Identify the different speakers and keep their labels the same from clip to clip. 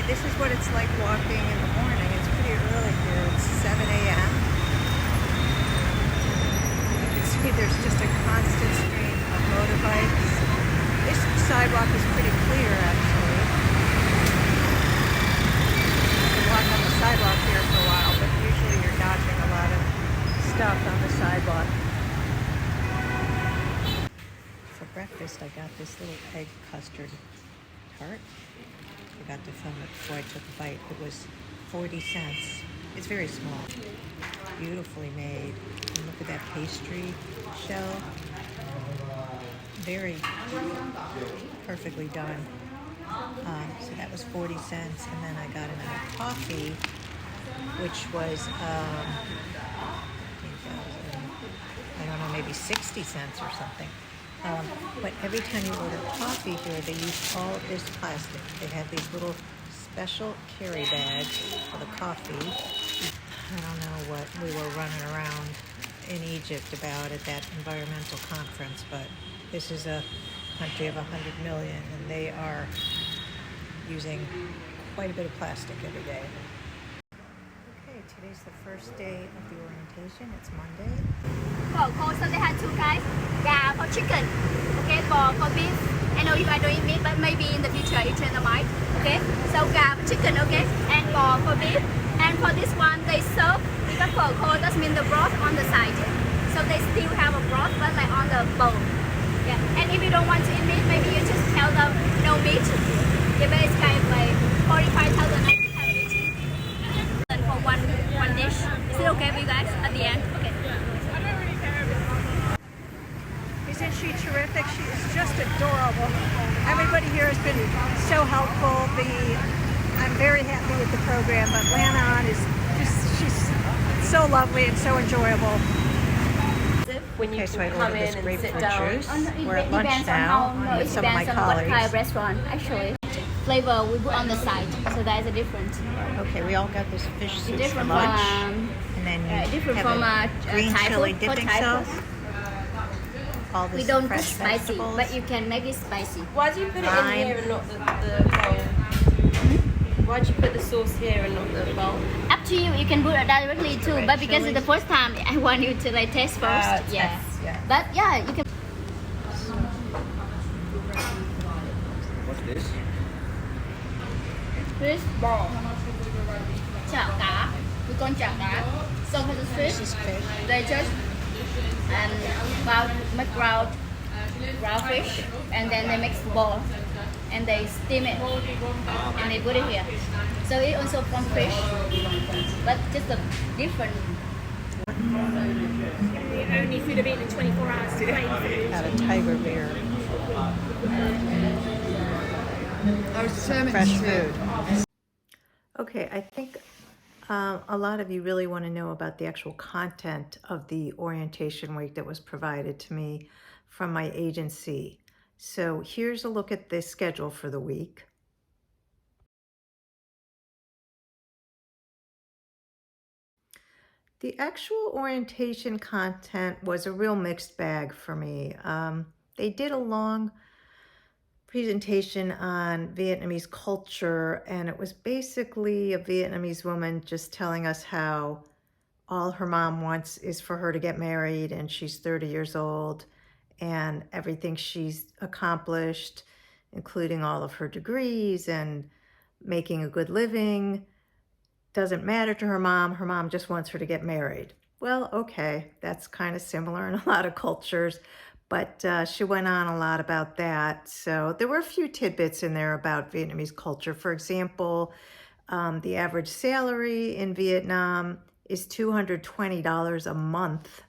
Speaker 1: This is what it's like walking in the morning. It's pretty early here. It's 7 a.m. You can see there's just a constant stream of motorbikes. This sidewalk is pretty clear, actually. You can walk on the sidewalk here for a while, but usually you're dodging a lot of stuff on the sidewalk. For breakfast, I got this little egg custard tart. I forgot to film it before I took a bite. It was 40 cents. It's very small. Beautifully made. And look at that pastry shell. Very perfectly done. So that was 40 cents. And then I got another coffee, which was, I don't know, maybe 60 cents or something. But every time you order coffee here, they use all of this plastic. They have these little special carry bags for the coffee. I don't know what we were running around in Egypt about at that environmental conference, but this is a country of 100 million, and they are using quite a bit of plastic every day. Okay, today's the first day of the orientation. It's Monday.
Speaker 2: So they had two kinds, gà for chicken, okay, for beef. I know you are doing meat, but maybe in the future you change the mind, okay. So gà for chicken, okay, and for beef. And for this one, they serve with a phở khô. That means the broth on the side. So they still have a broth, but like on the bowl. Yeah. And if you don't want to eat meat, maybe you just tell them no meat. Yeah, but it's kind of like 45,000 I have meat. And for one dish, is it okay for you guys at the end? Okay.
Speaker 1: Isn't she terrific? She is just adorable. Everybody here has been so helpful. I'm very happy with the program, but Lana is she's so lovely and so enjoyable.
Speaker 3: When you
Speaker 1: So I
Speaker 3: come
Speaker 1: ordered this
Speaker 3: in and
Speaker 1: grapefruit
Speaker 3: sit down.
Speaker 1: juice. We're at lunch now with some of my
Speaker 2: It depends on what kind of
Speaker 1: colleagues.
Speaker 2: restaurant, actually. Flavor we put on the side, so that is a difference.
Speaker 1: Okay, we all got this fish soup for
Speaker 2: Different
Speaker 1: lunch,
Speaker 2: from
Speaker 1: and then you
Speaker 2: different
Speaker 1: have
Speaker 2: from
Speaker 1: a green
Speaker 2: Thai
Speaker 1: chili
Speaker 2: food, for
Speaker 1: dipping
Speaker 2: Thai
Speaker 1: sauce.
Speaker 2: food.
Speaker 1: All this
Speaker 2: We don't cook
Speaker 1: fresh
Speaker 2: spicy,
Speaker 1: vegetables.
Speaker 2: but you can make it spicy.
Speaker 3: Why do you put it in
Speaker 1: Lime.
Speaker 3: here and not the bowl? Why do you put the sauce here and not the bowl?
Speaker 2: Up to you. You can put it directly too,
Speaker 1: Red
Speaker 2: but because
Speaker 1: chili.
Speaker 2: it's the first time, I want you to like taste first. Yeah.
Speaker 1: Yes, yeah.
Speaker 2: But yeah, you can.
Speaker 4: What's this?
Speaker 2: Fish ball. Chảo cá. We call chảo cá. So for the fish,
Speaker 1: This is fish.
Speaker 2: they just make ground fish, and then they mix the ball, and they steam it, and they put it here. So it also from fish, but just a different.
Speaker 5: Only food I've eaten in 24 hours is plain food.
Speaker 1: Got a tiger beer.
Speaker 6: I was determined
Speaker 1: Fresh
Speaker 6: to.
Speaker 1: food. Okay, I think a lot of you really want to know about the actual content of the orientation week that was provided to me from my agency. So here's a look at the schedule for the week. The actual orientation content was a real mixed bag for me. They did a long presentation on Vietnamese culture, and it was basically a Vietnamese woman just telling us how all her mom wants is for her to get married, and she's 30 years old, and everything she's accomplished, including all of her degrees and making a good living, doesn't matter to her mom. Her mom just wants her to get married. Well, okay, that's kind of similar in a lot of cultures. But she went on a lot about that. So there were a few tidbits in there about Vietnamese culture. For example, the average salary in Vietnam is $220 a month.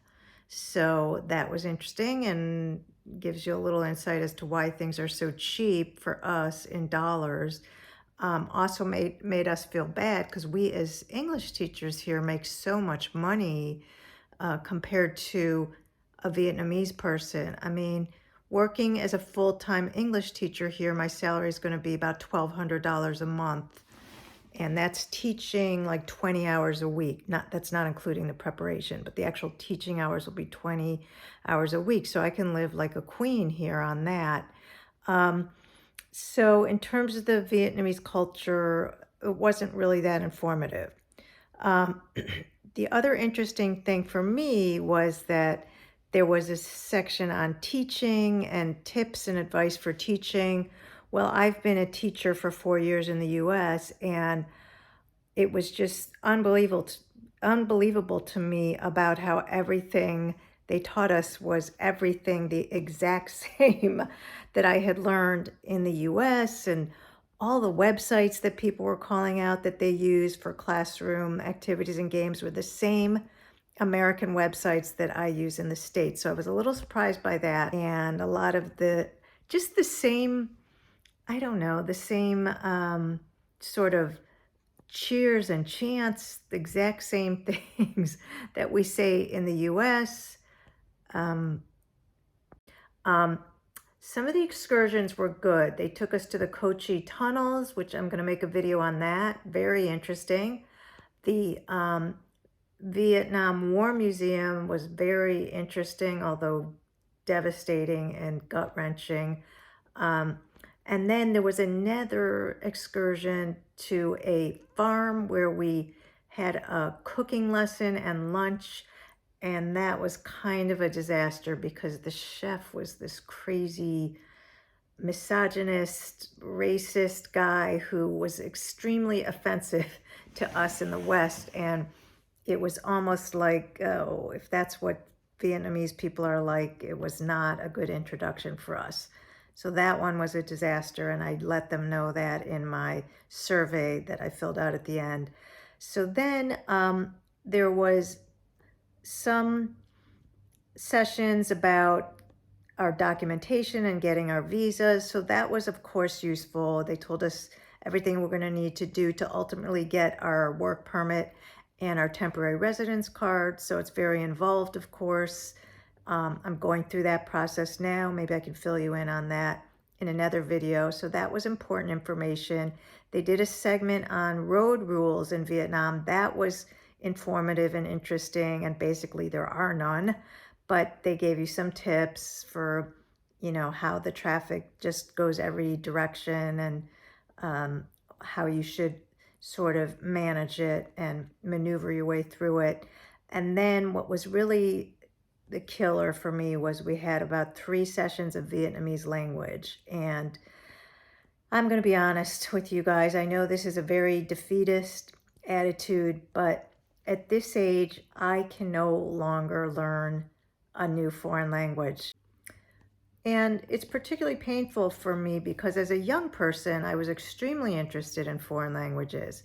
Speaker 1: So that was interesting and gives you a little insight as to why things are so cheap for us in dollars. Also made us feel bad because we as English teachers here make so much money compared to a Vietnamese person. I mean, working as a full-time English teacher here, my salary is going to be about $1,200 a month. And that's teaching like 20 hours a week. That's not including the preparation, but the actual teaching hours will be 20 hours a week. So I can live like a queen here on that. So in terms of the Vietnamese culture, it wasn't really that informative. Um, the other interesting thing for me was that there was a section on teaching and tips and advice for teaching. Well, I've been a teacher for 4 years in the US, and it was just unbelievable to me about how everything they taught us was everything the exact same that I had learned in the US, and all the websites that people were calling out that they use for classroom activities and games were the same American websites that I use in the States. So I was a little surprised by that. And a lot of just the same, I don't know, the same sort of cheers and chants, the exact same things that we say in the US. Some of the excursions were good. They took us to the Kochi tunnels, which I'm going to make a video on that. Very interesting. The Vietnam War Museum was very interesting, although devastating and gut-wrenching. And then there was another excursion to a farm where we had a cooking lesson and lunch. And that was kind of a disaster because the chef was this crazy misogynist, racist guy who was extremely offensive to us in the West. And it was almost like, oh, if that's what Vietnamese people are like, it was not a good introduction for us. So that one was a disaster, and I let them know that in my survey that I filled out at the end. So then there was some sessions about our documentation and getting our visas. So that was, of course, useful. They told us everything we're going to need to do to ultimately get our work permit and our temporary residence card. So it's very involved, of course. I'm going through that process now. Maybe I can fill you in on that in another video. So that was important information. They did a segment on road rules in Vietnam. That was informative and interesting, and basically there are none, but they gave you some tips for, you know, how the traffic just goes every direction, and how you should sort of manage it and maneuver your way through it. And then what was really the killer for me was we had about 3 sessions of Vietnamese language. And I'm going to be honest with you guys. I know this is a very defeatist attitude, but at this age, I can no longer learn a new foreign language. And it's particularly painful for me because as a young person, I was extremely interested in foreign languages.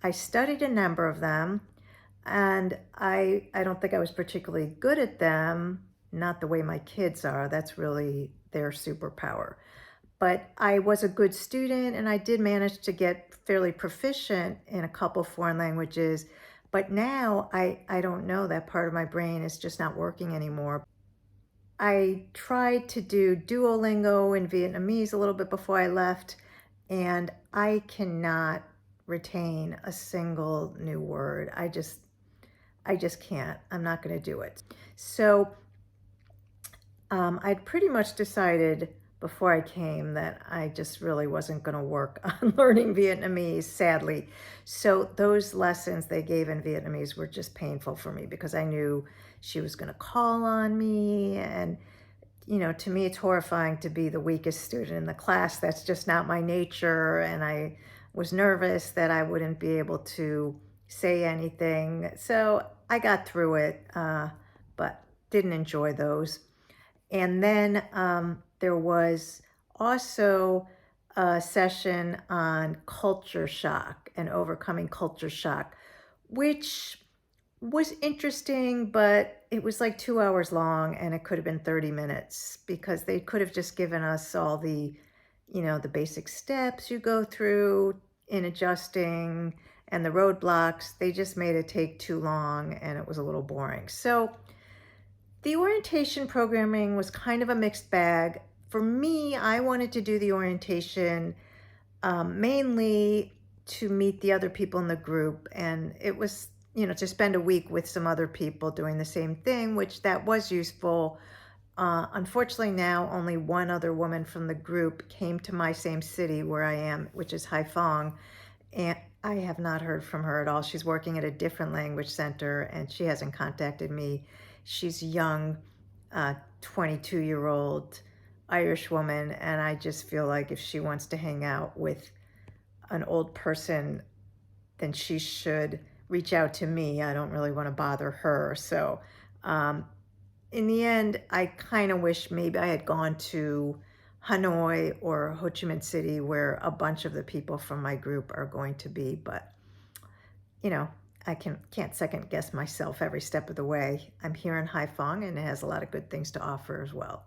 Speaker 1: I studied a number of them, and I don't think I was particularly good at them, not the way my kids are. That's really their superpower. But I was a good student, and I did manage to get fairly proficient in a couple foreign languages. But now I don't know, that part of my brain is just not working anymore. I tried to do Duolingo in Vietnamese a little bit before I left, and I cannot retain a single new word. I just can't. I'm not going to do it. So I'd pretty much decided before I came that I just really wasn't going to work on learning Vietnamese, sadly. So those lessons they gave in Vietnamese were just painful for me because I knew she was going to call on me. And, you know, to me, it's horrifying to be the weakest student in the class. That's just not my nature. And I was nervous that I wouldn't be able to say anything. So I got through it, but didn't enjoy those. And then there was also a session on culture shock and overcoming culture shock, which was interesting, but it was like 2 hours long, and it could have been 30 minutes because they could have just given us all the, you know, the basic steps you go through in adjusting and the roadblocks. They just made it take too long, and it was a little boring. So the orientation programming was kind of a mixed bag. For me, I wanted to do the orientation mainly to meet the other people in the group, and it was, you know, to spend a week with some other people doing the same thing, which that was useful. Unfortunately, now only one other woman from the group came to my same city where I am, which is Haiphong, and I have not heard from her at all. She's working at a different language center and she hasn't contacted me. She's young, 22-year-old Irish woman, and I just feel like if she wants to hang out with an old person, then she should reach out to me. I don't really want to bother her. So in the end, I kind of wish maybe I had gone to Hanoi or Ho Chi Minh City, where a bunch of the people from my group are going to be. But, you know, I can't second guess myself every step of the way. I'm here in Haiphong, and it has a lot of good things to offer as well.